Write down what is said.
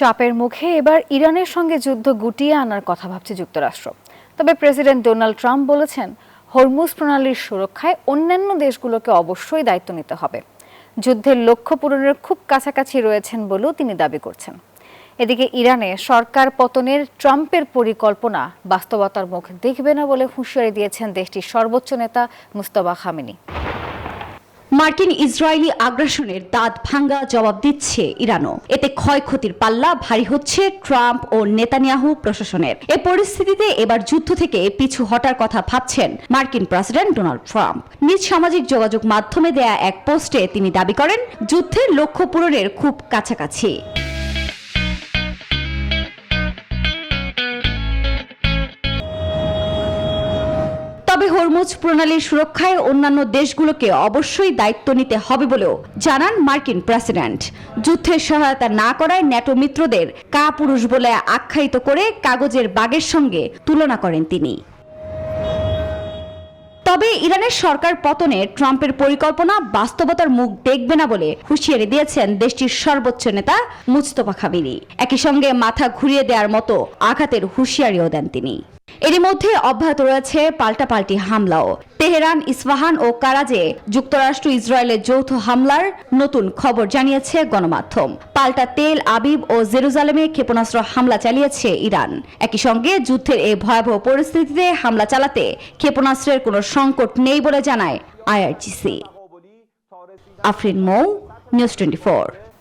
চাপের মুখে এবার ইরানের সঙ্গে যুদ্ধ গুটিয়ে আনার কথা ভাবছে যুক্তরাষ্ট্র। তবে প্রেসিডেন্ট ডোনাল্ড ট্রাম্প বলেছেন, হরমুজ প্রণালীর সুরক্ষায় অন্যান্য দেশগুলোকে অবশ্যই দায়িত্ব নিতে হবে। যুদ্ধের লক্ষ্য পূরণের খুব কাছাকাছি রয়েছেন বলেও তিনি দাবি করছেন। এদিকে ইরানে সরকার পতনের ট্রাম্পের পরিকল্পনা বাস্তবতার মুখ দেখবে না বলে হুঁশিয়ারি দিয়েছেন দেশটির সর্বোচ্চ নেতা মুজতবা খামেনি। মার্কিন ইসরায়েলি আগ্রাসনের দাঁত ভাঙ্গা জবাব দিচ্ছে ইরানও। এতে ক্ষয়ক্ষতির পাল্লা ভারী হচ্ছে ট্রাম্প ও নেতানিয়াহু প্রশাসনের। এ পরিস্থিতিতে এবার যুদ্ধ থেকে পিছু হটার কথা ভাবছেন মার্কিন প্রেসিডেন্ট ডোনাল্ড ট্রাম্প। নিজ সামাজিক যোগাযোগ মাধ্যমে দেয়া এক পোস্টে তিনি দাবি করেন, যুদ্ধের লক্ষ্য পূরণের খুব কাছাকাছি। তবে হরমুজ প্রণালীর সুরক্ষায় অন্যান্য দেশগুলোকে অবশ্যই দায়িত্ব নিতে হবে বলেও জানান মার্কিন প্রেসিডেন্ট। যুদ্ধের সহায়তা না করায় ন্যাটো মিত্রদের কাপুরুষ বলে আখ্যায়িত করে কাগজের বাগের সঙ্গে তুলনা করেন তিনি। তবে ইরানের সরকার পতনে ট্রাম্পের পরিকল্পনা বাস্তবতার মুখ দেখবে না বলে হুঁশিয়ারি দিয়েছেন দেশটির সর্বোচ্চ নেতা মুজতবা খামেনি। একই সঙ্গে মাথা ঘুরিয়ে দেওয়ার মতো আঘাতের হুঁশিয়ারিও দেন তিনি। এরই মধ্যে অব্যাহত রয়েছে পাল্টাপাল্টি হামলাও। তেহরান, ইস্পাহান ও কারাজে যুক্তরাষ্ট্র ইসরায়েলের যৌথ হামলার নতুন খবর জানিয়েছে গণমাধ্যম। পাল্টা তেল আবিব ও জেরুজালেমে ক্ষেপণাস্ত্র হামলা চালিয়েছে ইরান। একই সঙ্গে যুদ্ধের এই ভয়াবহ পরিস্থিতিতে হামলা চালাতে ক্ষেপণাস্ত্রের কোনো সংকট নেই বলে জানায় IRGC। আফরিন মৌ, নিউজ 24।